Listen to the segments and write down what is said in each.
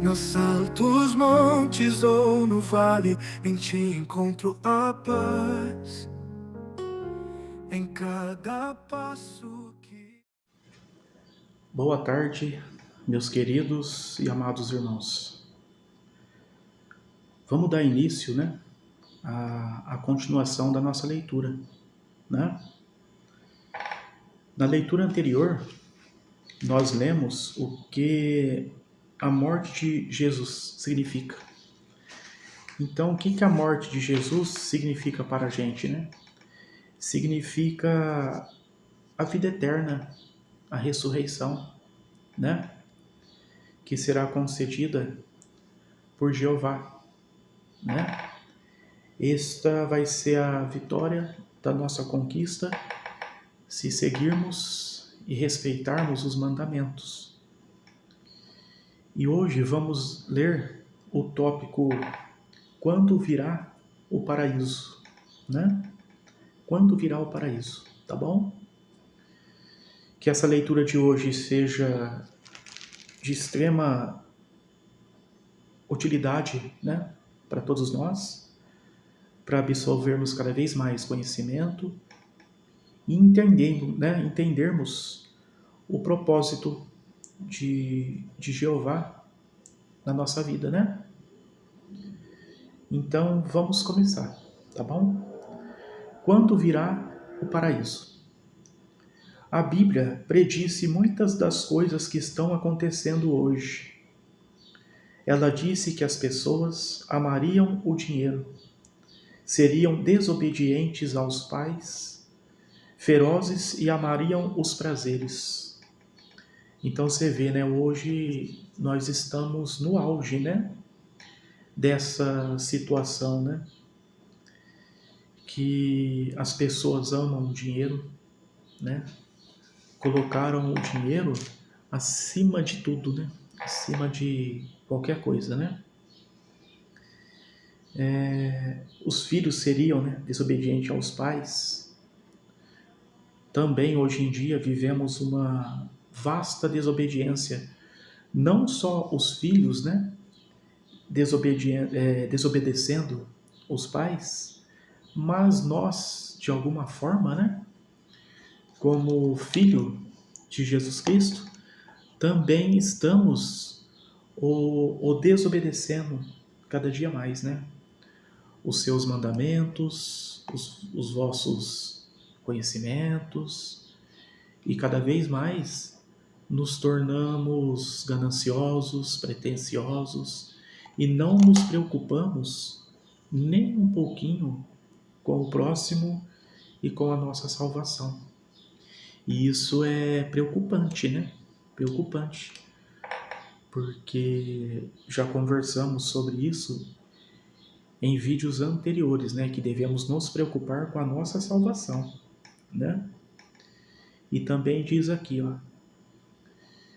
Nos altos montes ou no vale, em ti encontro a paz. Em cada passo que... Boa tarde, meus queridos e amados irmãos. Vamos dar início, à continuação da nossa leitura, né? Na leitura anterior, nós lemos o que a morte de Jesus significa. Então, o que a morte de Jesus significa para a gente, né? Significa a vida eterna, a ressurreição, né? Que será concedida por Jeová, né? Esta vai ser a vitória da nossa conquista se seguirmos e respeitarmos os mandamentos. E hoje vamos ler o tópico Quando virá o paraíso, né? Quando virá o paraíso, tá bom? Que essa leitura de hoje seja de extrema utilidade, né? Para todos nós, para absorvermos cada vez mais conhecimento e entendermos o propósito de Jeová na nossa vida, né? Então vamos começar, tá bom? Quando virá o paraíso? A Bíblia predisse muitas das coisas que estão acontecendo hoje. Ela disse que as pessoas amariam o dinheiro, seriam desobedientes aos pais, ferozes e amariam os prazeres. Então você vê, né? Hoje nós estamos no auge, né? Dessa situação, né? Que as pessoas amam o dinheiro, né? Colocaram o dinheiro acima de tudo, né? Acima de qualquer coisa, né? Os filhos seriam, né, desobedientes aos pais. Também hoje em dia vivemos uma vasta desobediência. Não só os filhos, né, desobedecendo os pais, mas nós, de alguma forma, né, como filho de Jesus Cristo, também estamos o desobedecendo cada dia mais, né? Os seus mandamentos, os vossos conhecimentos, e cada vez mais nos tornamos gananciosos, pretensiosos e não nos preocupamos nem um pouquinho com o próximo e com a nossa salvação. E isso é preocupante, né? Preocupante, porque já conversamos sobre isso em vídeos anteriores, né? Que devemos nos preocupar com a nossa salvação, né? E também diz aqui, ó,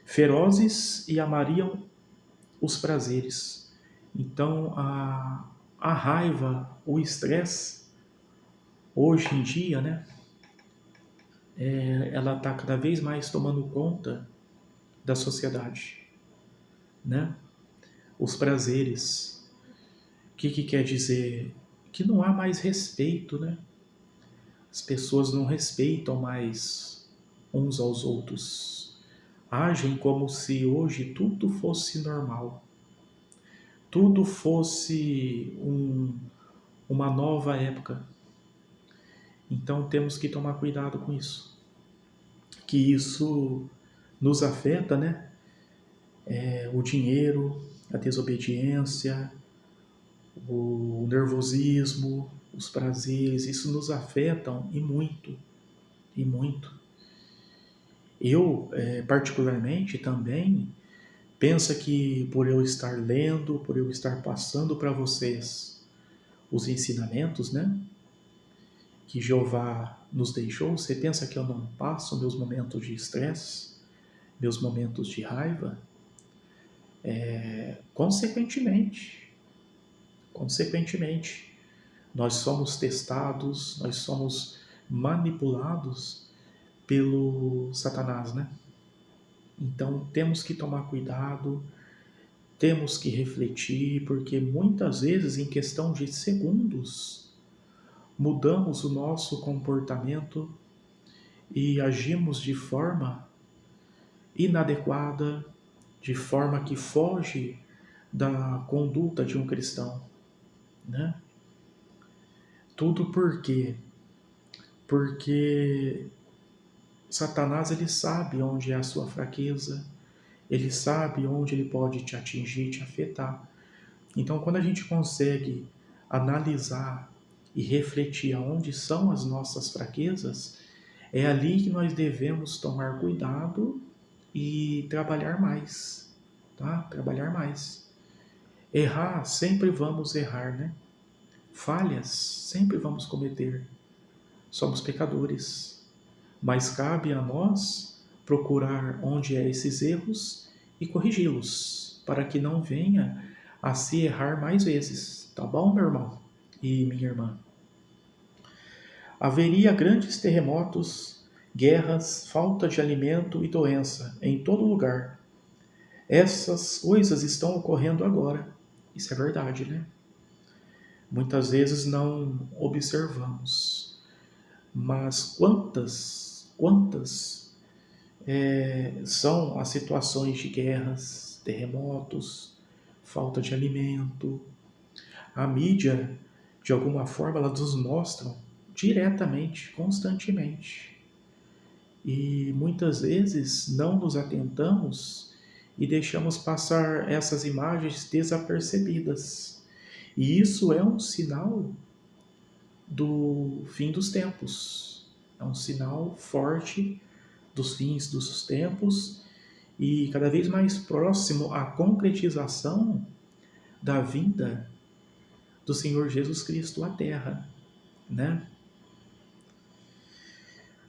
ferozes e amariam os prazeres. Então, a raiva, o estresse, hoje em dia, né? Ela está cada vez mais tomando conta da sociedade, né? Os prazeres. O que quer dizer? Que não há mais respeito, né? As pessoas não respeitam mais uns aos outros. Agem como se hoje tudo fosse normal. Tudo fosse uma nova época. Então temos que tomar cuidado com isso. Que isso nos afeta, né? O dinheiro, a desobediência, o nervosismo, os prazeres, isso nos afetam e muito, e muito. Eu, particularmente, também penso que por eu estar lendo, por eu estar passando para vocês os ensinamentos, né, que Jeová nos deixou, você pensa que eu não passo meus momentos de estresse, meus momentos de raiva? Consequentemente, nós somos testados, nós somos manipulados pelo Satanás, né? Então temos que tomar cuidado, temos que refletir, porque muitas vezes, em questão de segundos, mudamos o nosso comportamento e agimos de forma inadequada, de forma que foge da conduta de um cristão, né? Tudo por quê? Porque Satanás, ele sabe onde é a sua fraqueza, ele sabe onde ele pode te atingir, te afetar. Então, quando a gente consegue analisar e refletir aonde são as nossas fraquezas, é ali que nós devemos tomar cuidado e trabalhar mais, tá? Trabalhar mais. Errar, sempre vamos errar, né? Falhas, sempre vamos cometer. Somos pecadores. Mas cabe a nós procurar onde é esses erros e corrigi-los, para que não venha a se errar mais vezes. Tá bom, meu irmão e minha irmã? Haveria grandes terremotos, guerras, falta de alimento e doença em todo lugar. Essas coisas estão ocorrendo agora. Isso é verdade, né? Muitas vezes não observamos. Mas quantas são as situações de guerras, terremotos, falta de alimento. A mídia, de alguma forma, ela nos mostra diretamente, constantemente. E muitas vezes não nos atentamos e deixamos passar essas imagens desapercebidas. E isso é um sinal do fim dos tempos. É um sinal forte dos fins dos tempos e cada vez mais próximo à concretização da vinda do Senhor Jesus Cristo à Terra, né?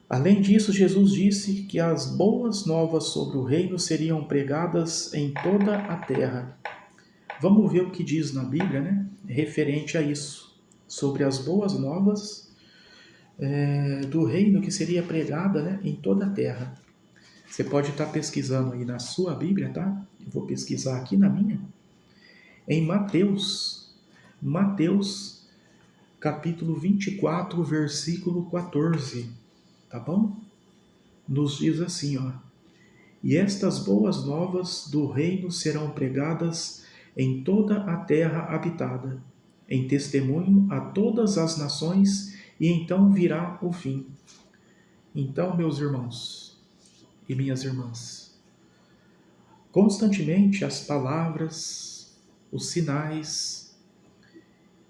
Além disso, Jesus disse que as boas novas sobre o reino seriam pregadas em toda a terra. Vamos ver o que diz na Bíblia, né? Referente a isso, sobre as boas novas do reino que seria pregada, né, em toda a terra. Você pode estar pesquisando aí na sua Bíblia, tá? Eu vou pesquisar aqui na minha. Em Mateus capítulo 24, versículo 14, tá bom? Nos diz assim, ó: E estas boas novas do reino serão pregadas em toda a terra habitada, em testemunho a todas as nações, e então virá o fim. Então, meus irmãos e minhas irmãs, constantemente as palavras, os sinais,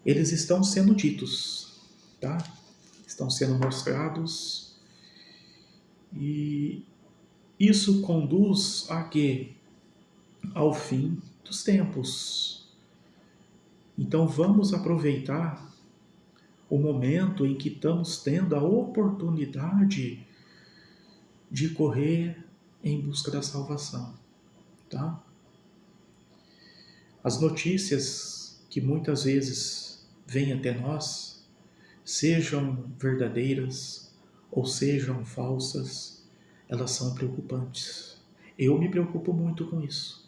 eles estão sendo ditos, tá? Estão sendo mostrados, e isso conduz a quê? Ao fim dos tempos. Então vamos aproveitar o momento em que estamos tendo a oportunidade de correr em busca da salvação, tá? As notícias que muitas vezes vêm até nós, sejam verdadeiras ou sejam falsas, elas são preocupantes. Eu me preocupo muito com isso,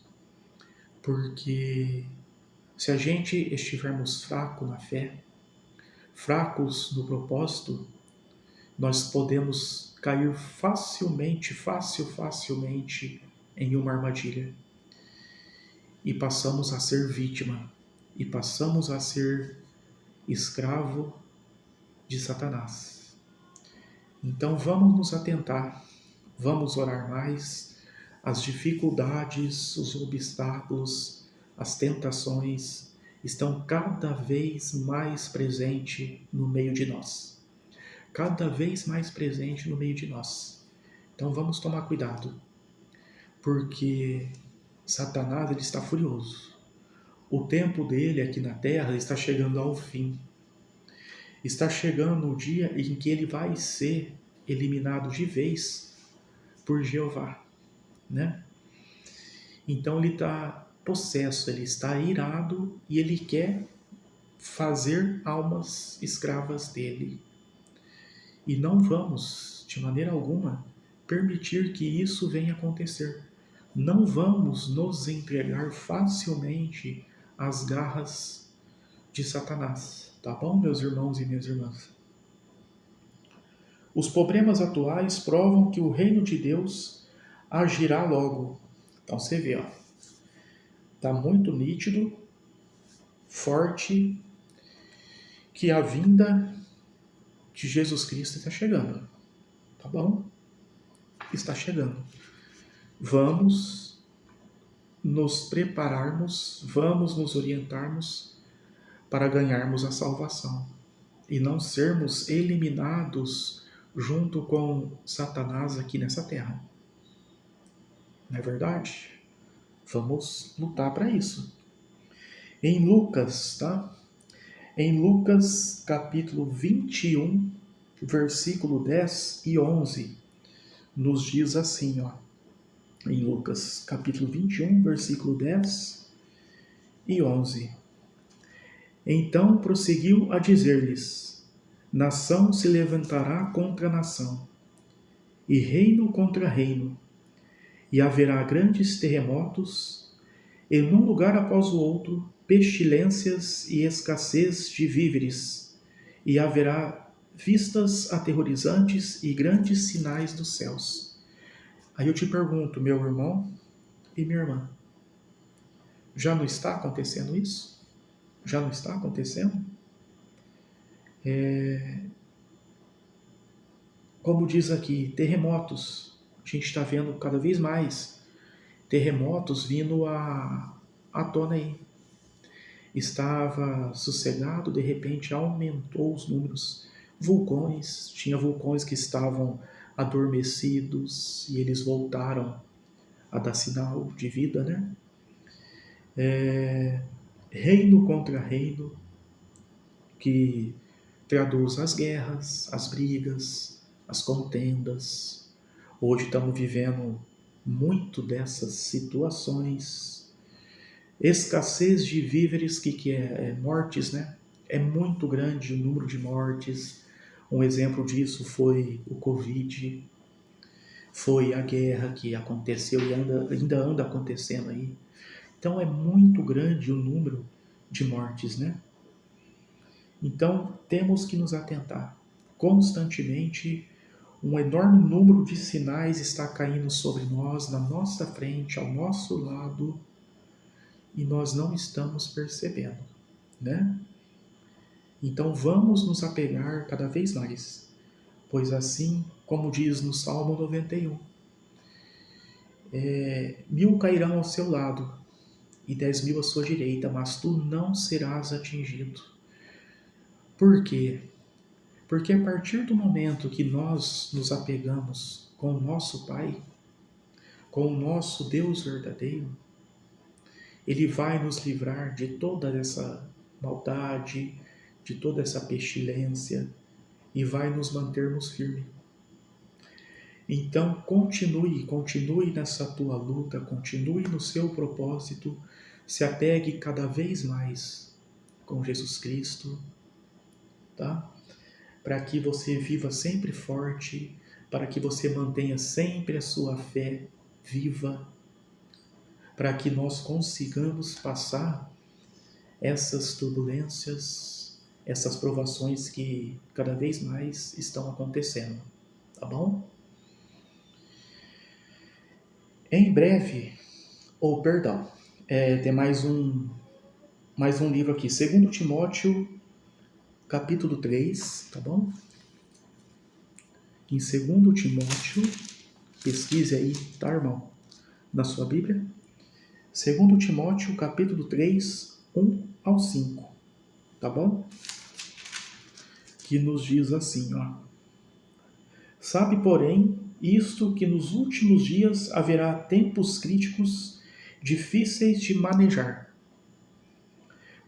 porque se a gente estivermos fracos na fé, fracos no propósito, nós podemos cair facilmente em uma armadilha. E passamos a ser vítima, e passamos a ser escravo de Satanás. Então vamos nos atentar, vamos orar mais. As dificuldades, os obstáculos, as tentações estão cada vez mais presentes no meio de nós. Cada vez mais presente no meio de nós. Então vamos tomar cuidado, porque Satanás, ele está furioso. O tempo dele aqui na terra está chegando ao fim. Está chegando o dia em que ele vai ser eliminado de vez por Jeová, né? Então ele está possesso, ele está irado e ele quer fazer almas escravas dele. E não vamos, de maneira alguma, permitir que isso venha acontecer. não vamos nos entregar facilmente às garras de Satanás. Tá bom, meus irmãos e minhas irmãs? Os problemas atuais provam que o reino de Deus agirá logo. Então você vê, ó, tá muito nítido, forte, que a vinda de Jesus Cristo está chegando. Tá bom? Está chegando. Vamos nos prepararmos, vamos nos orientarmos para ganharmos a salvação e não sermos eliminados junto com Satanás aqui nessa terra. Não é verdade? Vamos lutar para isso. Em Lucas, tá? Em Lucas capítulo 21, versículo 10 e 11, nos diz assim, ó. Em Lucas capítulo 21, versículo 10 e 11. Então prosseguiu a dizer-lhes: nação se levantará contra nação, e reino contra reino, e haverá grandes terremotos, e num lugar após o outro, pestilências e escassez de víveres, e haverá vistas aterrorizantes e grandes sinais dos céus. Aí eu te pergunto, meu irmão e minha irmã, já não está acontecendo isso? Já não está acontecendo? Como diz aqui, terremotos. A gente está vendo cada vez mais terremotos vindo à tona aí. Estava sossegado, de repente aumentou os números. Vulcões, tinha vulcões que estavam adormecidos e eles voltaram a dar sinal de vida, né? Reino contra reino, que traduz as guerras, as brigas, as contendas. Hoje estamos vivendo muito dessas situações. Escassez de víveres, que é mortes, né? É muito grande o número de mortes. Um exemplo disso foi o Covid, foi a guerra que aconteceu e ainda anda acontecendo aí. Então é muito grande o número de mortes, né? Então temos que nos atentar. Constantemente, um enorme número de sinais está caindo sobre nós, na nossa frente, ao nosso lado, e nós não estamos percebendo, né? Então vamos nos apegar cada vez mais, pois assim, como diz no Salmo 91, 1000 cairão ao seu lado e 10.000 à sua direita, mas tu não serás atingido. Por quê? Porque a partir do momento que nós nos apegamos com o nosso Pai, com o nosso Deus verdadeiro, Ele vai nos livrar de toda essa maldade, de toda essa pestilência e vai nos mantermos firmes. Então continue nessa tua luta, continue no seu propósito, se apegue cada vez mais com Jesus Cristo, tá? Para que você viva sempre forte, para que você mantenha sempre a sua fé viva, para que nós consigamos passar essas turbulências, essas provações que cada vez mais estão acontecendo, tá bom? Em breve, tem mais um livro aqui, 2 Timóteo, capítulo 3, tá bom? Em 2 Timóteo, pesquise aí, tá, irmão? Na sua Bíblia. 2 Timóteo, capítulo 3, 1 ao 5, tá bom? Que nos diz assim, ó. Sabe, porém, isto que nos últimos dias haverá tempos críticos, difíceis de manejar.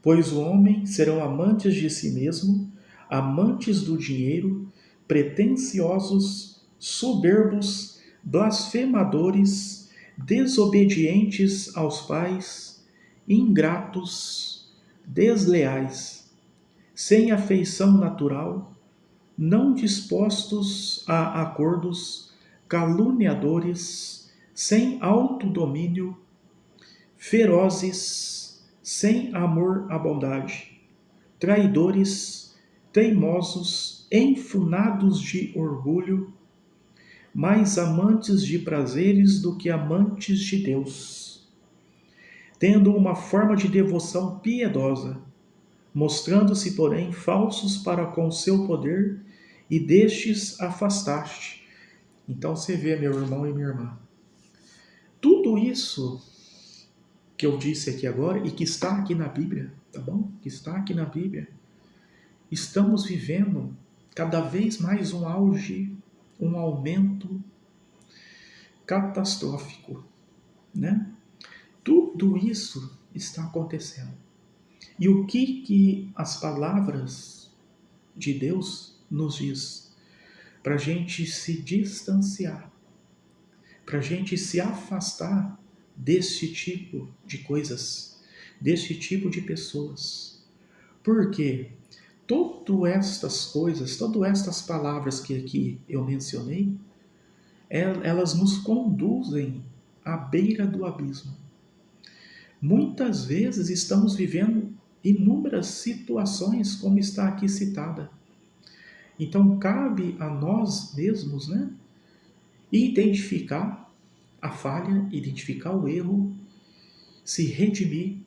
Pois o homem serão amantes de si mesmo, amantes do dinheiro, pretensiosos, soberbos, blasfemadores, desobedientes aos pais, ingratos, desleais, sem afeição natural, não dispostos a acordos, caluniadores, sem autodomínio, ferozes, sem amor à bondade, traidores, teimosos, enfunados de orgulho, mais amantes de prazeres do que amantes de Deus, tendo uma forma de devoção piedosa, mostrando-se, porém, falsos para com seu poder, e destes afastaste. Então você vê, meu irmão e minha irmã, tudo isso que eu disse aqui agora e que está aqui na Bíblia, tá bom? Que está aqui na Bíblia, estamos vivendo cada vez mais um auge, um aumento catastrófico, né? Tudo isso está acontecendo. E o que as palavras de Deus nos diz? Para a gente se distanciar, para a gente se afastar desse tipo de coisas, desse tipo de pessoas. Por quê? Todas estas coisas, todas estas palavras que aqui eu mencionei, elas nos conduzem à beira do abismo. Muitas vezes estamos vivendo inúmeras situações como está aqui citada. Então cabe a nós mesmos, né, identificar a falha, identificar o erro, se redimir,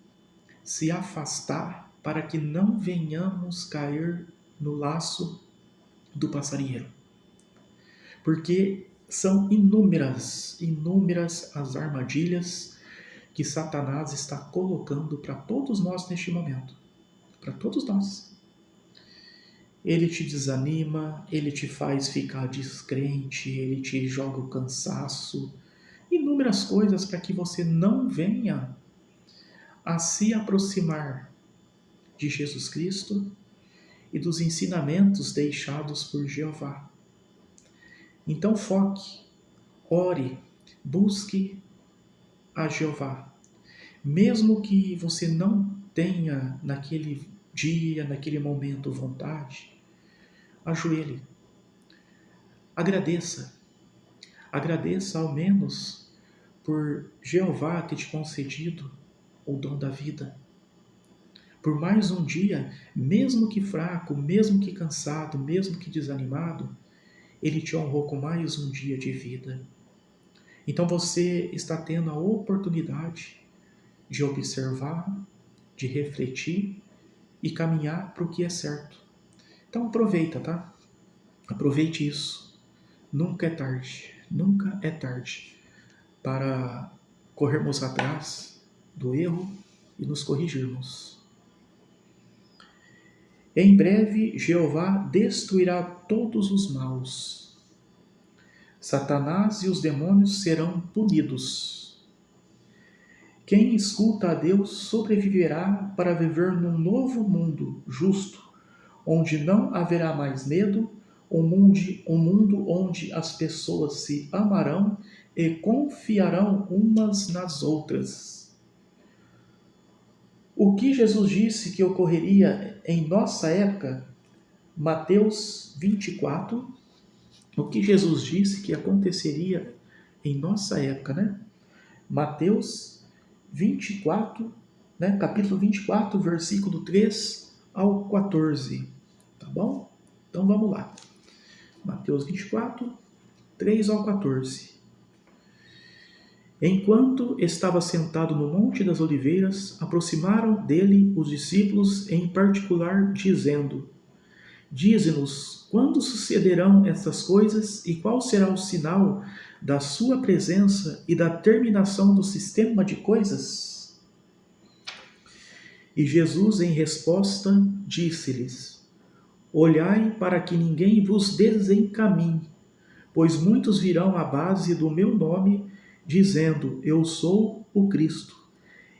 se afastar para que não venhamos cair no laço do passarinheiro. Porque são inúmeras as armadilhas que Satanás está colocando para todos nós neste momento. Para todos nós. Ele te desanima, ele te faz ficar descrente, ele te joga o cansaço, inúmeras coisas para que você não venha a se aproximar de Jesus Cristo e dos ensinamentos deixados por Jeová. Então foque, ore, busque a Jeová. Mesmo que você não tenha naquele dia, naquele momento vontade, ajoelhe. Agradeça ao menos por Jeová ter te concedido o dom da vida. Por mais um dia, mesmo que fraco, mesmo que cansado, mesmo que desanimado, Ele te honrou com mais um dia de vida. Então você está tendo a oportunidade de observar, de refletir e caminhar para o que é certo. Então aproveita, tá? Aproveite isso. Nunca é tarde para corrermos atrás do erro e nos corrigirmos. Em breve, Jeová destruirá todos os maus. Satanás e os demônios serão punidos. Quem escuta a Deus sobreviverá para viver num novo mundo justo, onde não haverá mais medo, um mundo onde as pessoas se amarão e confiarão umas nas outras. O que Jesus disse que ocorreria em nossa época, Mateus 24, o que Jesus disse que aconteceria em nossa época, né? Mateus 24, né? Capítulo 24, versículo 3 ao 14, tá bom? Então vamos lá. Mateus 24, 3 ao 14. Enquanto estava sentado no Monte das Oliveiras, aproximaram dele os discípulos em particular, dizendo: Dize-nos, quando sucederão estas coisas e qual será o sinal da sua presença e da terminação do sistema de coisas? E Jesus, em resposta, disse-lhes: Olhai para que ninguém vos desencaminhe, pois muitos virão à base do meu nome, dizendo: Eu sou o Cristo,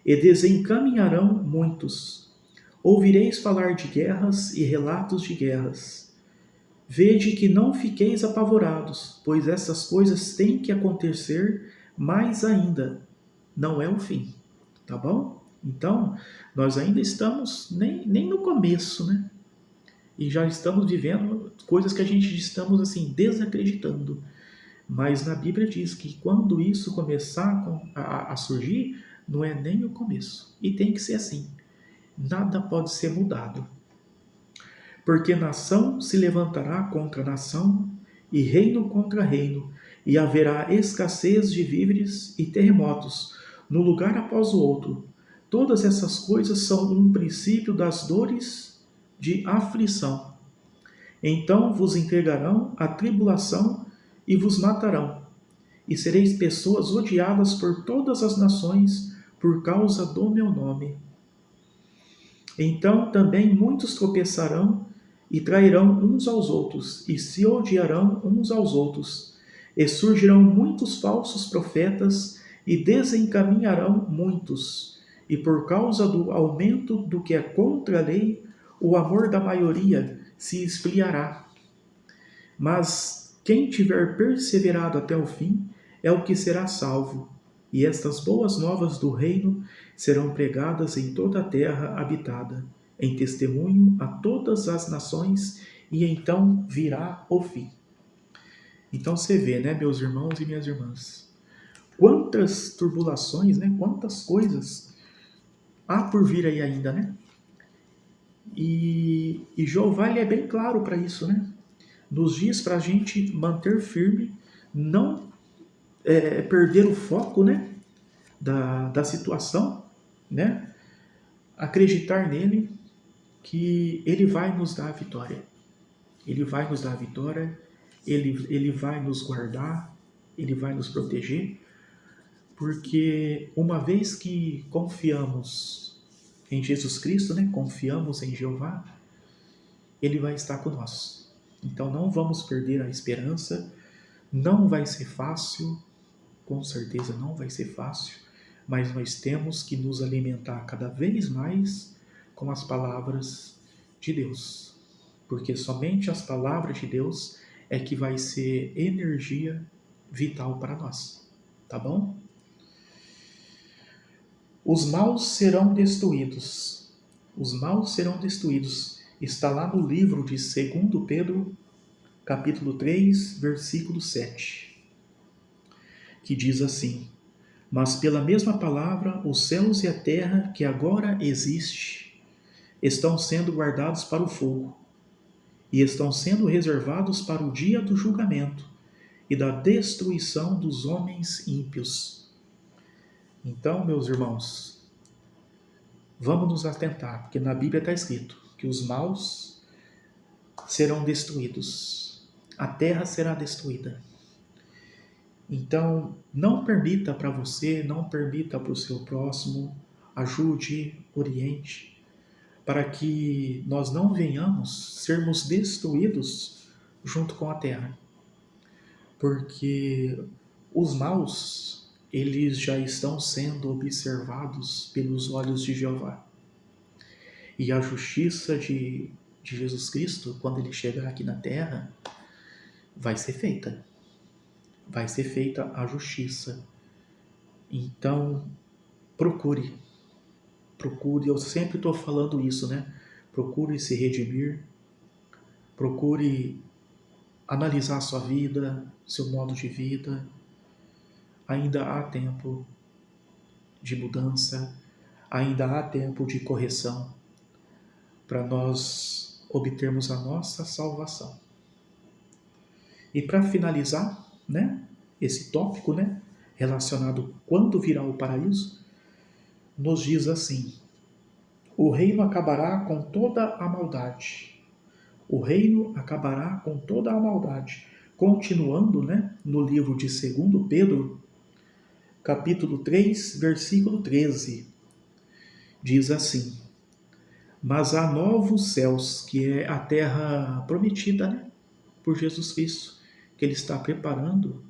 e desencaminharão muitos. Ouvireis falar de guerras e relatos de guerras. Vede que não fiqueis apavorados, pois essas coisas têm que acontecer, mas ainda não é o fim. Tá bom? Então, nós ainda estamos nem no começo, né? E já estamos vivendo coisas que a gente estamos assim desacreditando. Mas na Bíblia diz que quando isso começar a surgir, não é nem o começo. E tem que ser assim. Nada pode ser mudado. Porque nação se levantará contra nação, e reino contra reino, e haverá escassez de víveres e terremotos, num lugar após o outro. Todas essas coisas são um princípio das dores de aflição. Então vos entregarão à tribulação e vos matarão, e sereis pessoas odiadas por todas as nações por causa do meu nome. Então também muitos tropeçarão e trairão uns aos outros, e se odiarão uns aos outros. E surgirão muitos falsos profetas, e desencaminharão muitos. E por causa do aumento do que é contra a lei, o amor da maioria se esfriará. Mas quem tiver perseverado até o fim é o que será salvo. E estas boas novas do reino serão pregadas em toda a terra habitada, em testemunho a todas as nações, e então virá o fim. Então você vê, né, meus irmãos e minhas irmãs, quantas turbulações, né, quantas coisas há por vir aí ainda, né? E Jeová, ele é bem claro para isso, né? Nos diz para a gente manter firme, não perder o foco, né, da situação, né? Acreditar nele, que ele vai nos dar a vitória. Ele vai nos dar a vitória, ele vai nos guardar, ele vai nos proteger, porque uma vez que confiamos em Jesus Cristo, né, confiamos em Jeová, ele vai estar conosco. Então não vamos perder a esperança, não vai ser fácil, com certeza não vai ser fácil, mas nós temos que nos alimentar cada vez mais com as palavras de Deus, porque somente as palavras de Deus é que vai ser energia vital para nós, tá bom? Os maus serão destruídos. Os maus serão destruídos. Está lá no livro de 2 Pedro, capítulo 3, versículo 7, que diz assim: mas pela mesma palavra, os céus e a terra que agora existe estão sendo guardados para o fogo, e estão sendo reservados para o dia do julgamento e da destruição dos homens ímpios. Então, meus irmãos, vamos nos atentar, porque na Bíblia está escrito que os maus serão destruídos, a terra será destruída. Então, não permita para você, não permita para o seu próximo, ajude, oriente, para que nós não venhamos sermos destruídos junto com a terra. Porque os maus, eles já estão sendo observados pelos olhos de Jeová. E a justiça de Jesus Cristo, quando ele chegar aqui na terra, vai ser feita. Vai ser feita a justiça. Então, procure, eu sempre estou falando isso, né? Procure se redimir, procure analisar a sua vida, seu modo de vida. Ainda há tempo de mudança, ainda há tempo de correção para nós obtermos a nossa salvação. E para finalizar, né, esse tópico, né, relacionado quando virá o paraíso, nos diz assim: o reino acabará com toda a maldade. O reino acabará com toda a maldade. Continuando, né, no livro de 2 Pedro, capítulo 3, versículo 13, diz assim: mas há novos céus, que é a terra prometida, né, por Jesus Cristo, que ele está preparando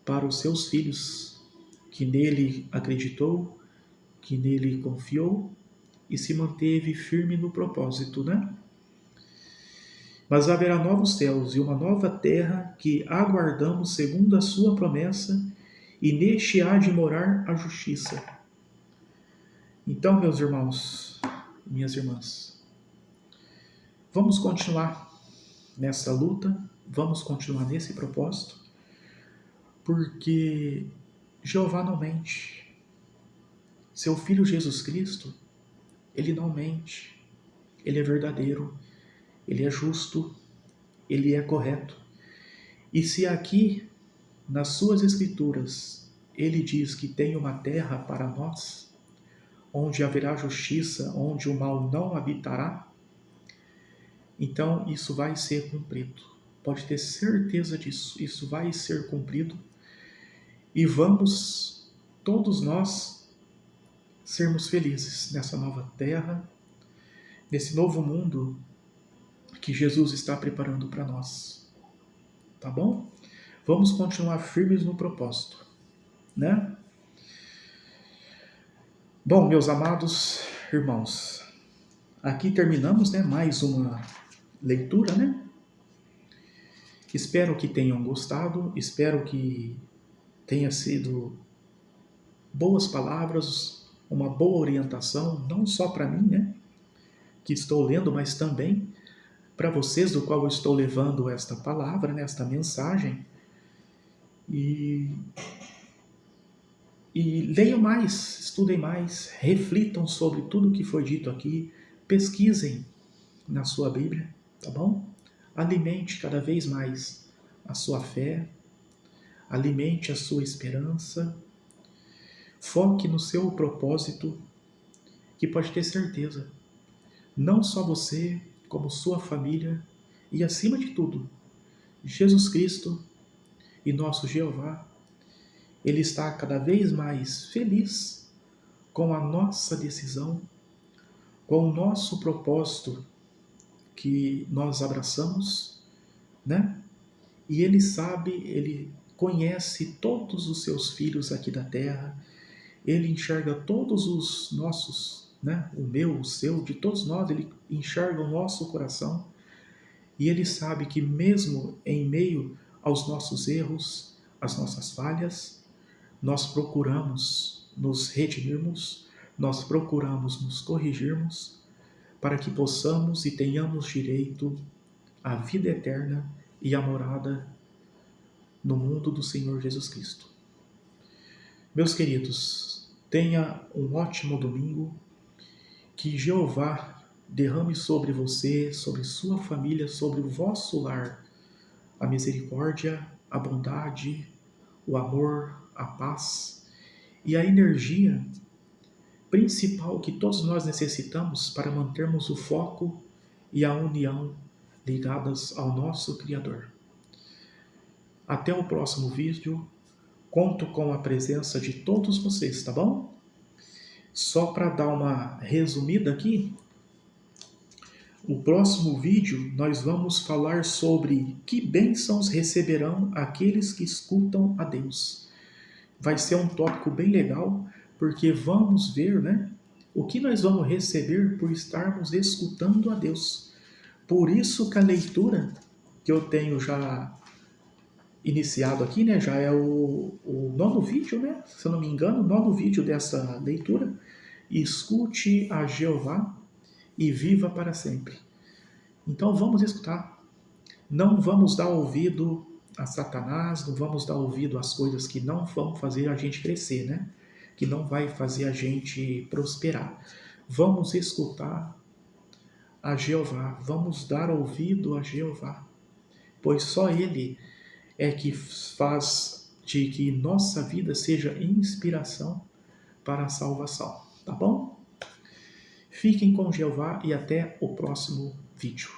para os seus filhos, que nele acreditou, que nele confiou e se manteve firme no propósito, né? Mas haverá novos céus e uma nova terra que aguardamos segundo a sua promessa, e neste há de morar a justiça. Então, meus irmãos, minhas irmãs, vamos continuar nessa luta, vamos continuar nesse propósito, porque Jeová não mente. Seu Filho Jesus Cristo, ele não mente. Ele é verdadeiro, ele é justo, ele é correto. E se aqui, nas suas escrituras, ele diz que tem uma terra para nós, onde haverá justiça, onde o mal não habitará, então isso vai ser cumprido. Pode ter certeza disso, isso vai ser cumprido. E vamos, todos nós, sermos felizes nessa nova terra, nesse novo mundo que Jesus está preparando para nós. Tá bom? Vamos continuar firmes no propósito, né? Bom, meus amados irmãos, aqui terminamos, né, mais uma leitura, né? Espero que tenham gostado, espero que tenha sido boas palavras, uma boa orientação, não só para mim, né, que estou lendo, mas também para vocês, do qual eu estou levando esta palavra, né, esta mensagem. E leiam mais, estudem mais, reflitam sobre tudo o que foi dito aqui, pesquisem na sua Bíblia, tá bom? Alimente cada vez mais a sua fé, alimente a sua esperança, foque no seu propósito, que pode ter certeza, não só você, como sua família e, acima de tudo, Jesus Cristo e nosso Jeová, Ele está cada vez mais feliz com a nossa decisão, com o nosso propósito que nós abraçamos, né? E Ele sabe, Ele conhece todos os seus filhos aqui da terra, Ele enxerga todos os nossos, né? O meu, o seu, de todos nós, Ele enxerga o nosso coração e Ele sabe que mesmo em meio aos nossos erros, às nossas falhas, nós procuramos nos redimirmos, nós procuramos nos corrigirmos, para que possamos e tenhamos direito à vida eterna e à morada no mundo do Senhor Jesus Cristo. Meus queridos, tenha um ótimo domingo, que Jeová derrame sobre você, sobre sua família, sobre o vosso lar, a misericórdia, a bondade, o amor, a paz e a energia principal que todos nós necessitamos para mantermos o foco e a união ligadas ao nosso Criador. Até o próximo vídeo. Conto com a presença de todos vocês, tá bom? Só para dar uma resumida aqui, o próximo vídeo nós vamos falar sobre que bênçãos receberão aqueles que escutam a Deus. Vai ser um tópico bem legal, porque vamos ver, né, o que nós vamos receber por estarmos escutando a Deus. Por isso que a leitura que eu tenho já iniciado aqui, né, já é o 9º vídeo, né, se eu não me engano, o 9º vídeo dessa leitura. Escute a Jeová e viva para sempre. Então vamos escutar. Não vamos dar ouvido a Satanás, não vamos dar ouvido às coisas que não vão fazer a gente crescer, né? Que não vai fazer a gente prosperar. Vamos escutar a Jeová, vamos dar ouvido a Jeová, pois só Ele é que faz de que nossa vida seja inspiração para a salvação, tá bom? Fiquem com Jeová e até o próximo vídeo.